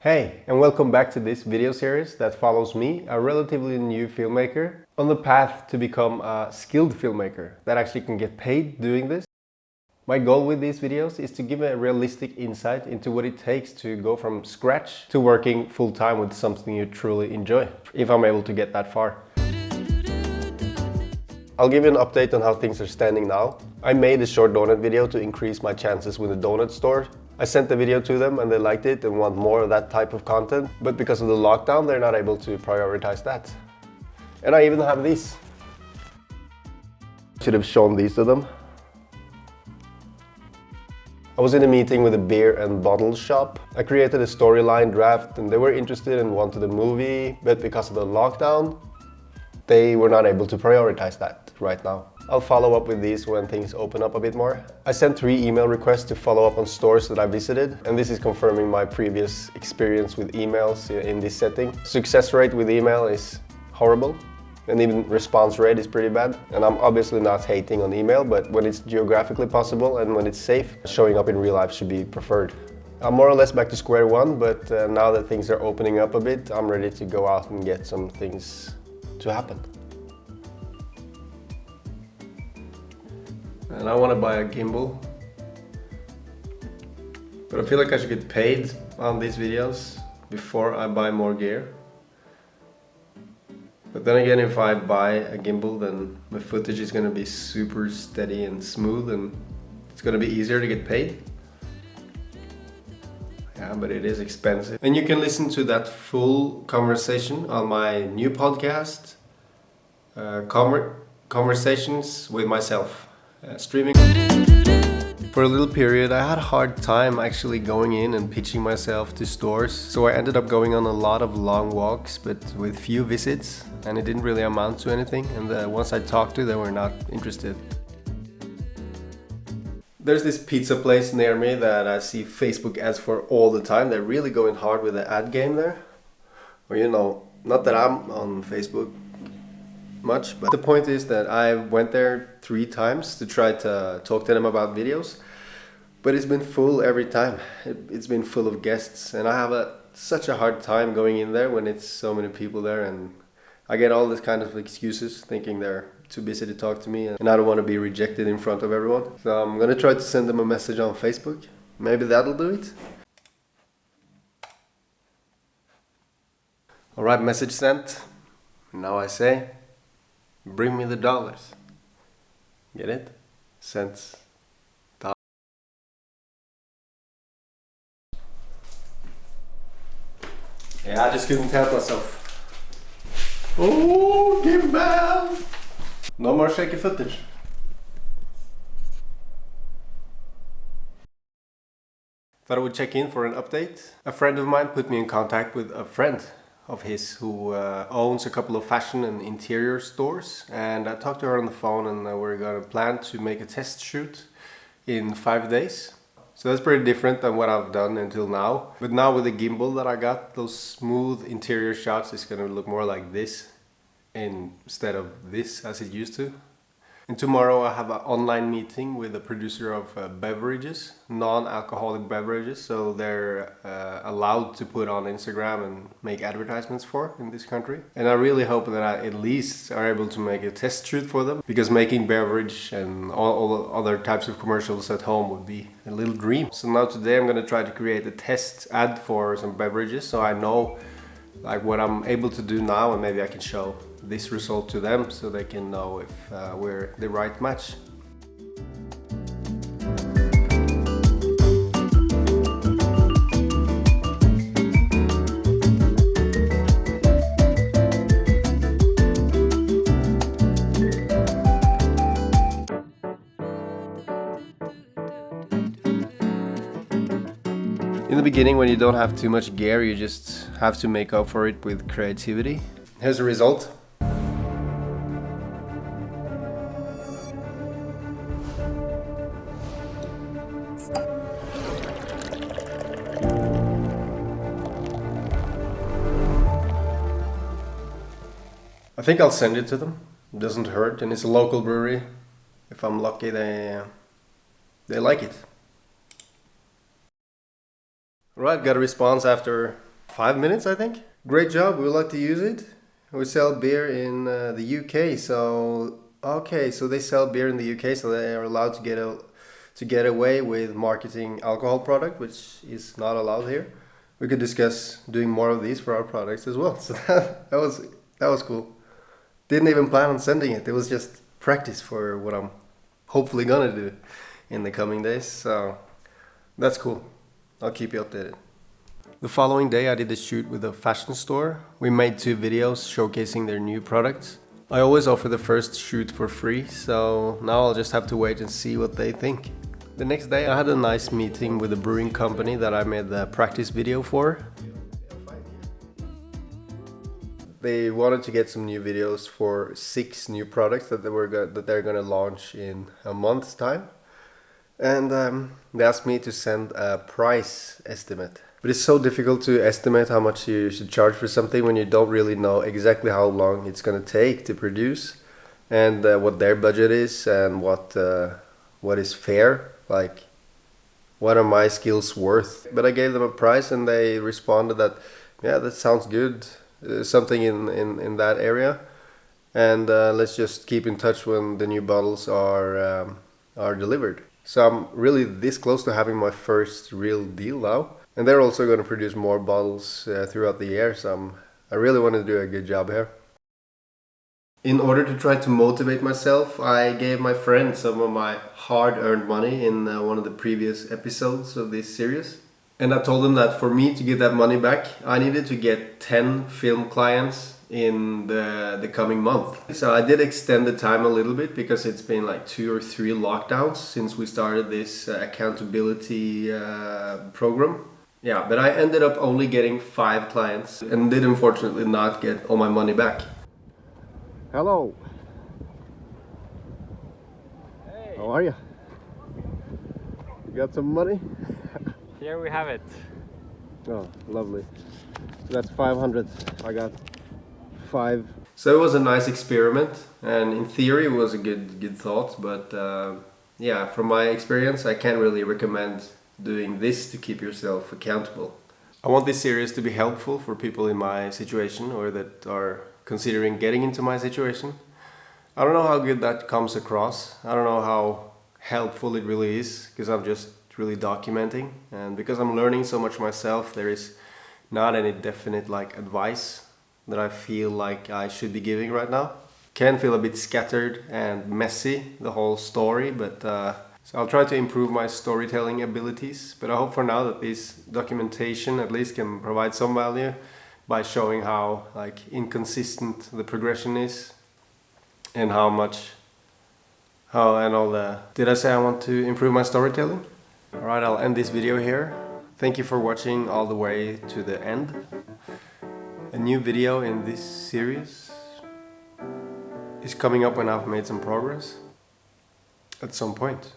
Hey, and welcome back to this video series that follows me, a relatively new filmmaker, on the path to become a skilled filmmaker that actually can get paid doing this. My goal with these videos is to give a realistic insight into what it takes to go from scratch to working full-time with something you truly enjoy, if I'm able to get that far. I'll give you an update on how things are standing now. I made a short donut video to increase my chances with the donut store. I sent the video to them and they liked it and want more of that type of content, but because of the lockdown they're not able to prioritize that. And I even have these. Should have shown these to them. I was in a meeting with a beer and bottle shop. I created a storyline draft and they were interested and wanted a movie, but because of the lockdown they were not able to prioritize that right now. I'll follow up with these when things open up a bit more. I sent 3 email requests to follow up on stores that I visited, and this is confirming my previous experience with emails in this setting. Success rate with email is horrible, and even response rate is pretty bad. And I'm obviously not hating on email, but when it's geographically possible and when it's safe, showing up in real life should be preferred. I'm more or less back to square one, but now that things are opening up a bit, I'm ready to go out and get some things to happen. And I want to buy a gimbal, but I feel like I should get paid on these videos before I buy more gear. But then again, if I buy a gimbal, then the footage is going to be super steady and smooth and it's going to be easier to get paid. Yeah, but it is expensive. And you can listen to that full conversation on my new podcast, Conversations with Myself. Streaming. For a little period I had a hard time actually going in and pitching myself to stores, so I ended up going on a lot of long walks but with few visits, and it didn't really amount to anything, and the ones I talked to, they were not interested. There's this pizza place near me that I see Facebook ads for all the time. They're really going hard with the ad game there. Or you know, not that I'm on Facebook much, but the point is that I went there 3 times to try to talk to them about videos, but it's been full every time. It's been full of guests, and I have such a hard time going in there when it's so many people there, and I get all this kind of excuses thinking they're too busy to talk to me and I don't want to be rejected in front of everyone. So I'm gonna try to send them a message on Facebook. Maybe that'll do it. Alright, message sent. Now I say, bring me the dollars. Get it? Cents. Dollars. Yeah, I just couldn't help myself. Oh, gimbal! No more shaky footage. Thought I would check in for an update. A friend of mine put me in contact with a friend of his who owns a couple of fashion and interior stores, and I talked to her on the phone, and we're gonna plan to make a test shoot in 5 days. So that's pretty different than what I've done until now. But now with the gimbal that I got, those smooth interior shots is gonna look more like this instead of this as it used to. And tomorrow I have an online meeting with a producer of beverages, non-alcoholic beverages, so they're allowed to put on Instagram and make advertisements for in this country. And I really hope that I at least are able to make a test shoot for them, because making beverage and all other types of commercials at home would be a little dream. So now today I'm going to try to create a test ad for some beverages, so I know like what I'm able to do now, and maybe I can show this result to them so they can know if we're the right match. In the beginning, when you don't have too much gear, you just have to make up for it with creativity. Here's the result. I think I'll send it to them. It doesn't hurt, and it's a local brewery. If I'm lucky, they like it. Right, got a response after 5 minutes, I think. Great job, we like to use it. We sell beer in the UK, so okay, so they sell beer in the UK, so they are allowed to get away with marketing alcohol product, which is not allowed here. We could discuss doing more of these for our products as well. So that was cool. Didn't even plan on sending it. It was just practice for what I'm hopefully gonna do in the coming days. So that's cool. I'll keep you updated. The following day I did a shoot with a fashion store. We made 2 videos showcasing their new products. I always offer the first shoot for free, so now I'll just have to wait and see what they think. The next day I had a nice meeting with a brewing company that I made the practice video for. They wanted to get some new videos for 6 new products that they're gonna launch in a month's time. And they asked me to send a price estimate. But it's so difficult to estimate how much you should charge for something when you don't really know exactly how long it's gonna take to produce, and what their budget is, and what is fair, like what are my skills worth. But I gave them a price and they responded that, yeah, that sounds good, something in that area, and let's just keep in touch when the new bottles are delivered. So I'm really this close to having my first real deal now. And they're also going to produce more bottles throughout the year, so I really want to do a good job here. In order to try to motivate myself, I gave my friend some of my hard-earned money in one of the previous episodes of this series. And I told him that for me to get that money back, I needed to get 10 film clients in the coming month. So I did extend the time a little bit because it's been like 2 or 3 lockdowns since we started this accountability program. Yeah, but I ended up only getting 5 clients and did unfortunately not get all my money back. Hello. Hey. How are you? You got some money? Here we have it. Oh, lovely. That's 500. I got 5. So it was a nice experiment, and in theory it was a good thought, but yeah, from my experience I can't really recommend doing this to keep yourself accountable. I want this series to be helpful for people in my situation or that are considering getting into my situation. I don't know how good that comes across. I don't know how helpful it really is, because I'm just really documenting, and because I'm learning so much myself, there is not any definite like advice that I feel like I should be giving right now. Can feel a bit scattered and messy, the whole story, but so I'll try to improve my storytelling abilities, but I hope for now that this documentation at least can provide some value by showing how like inconsistent the progression is, and Did I say I want to improve my storytelling? Alright, I'll end this video here. Thank you for watching all the way to the end. A new video in this series is coming up when I've made some progress at some point.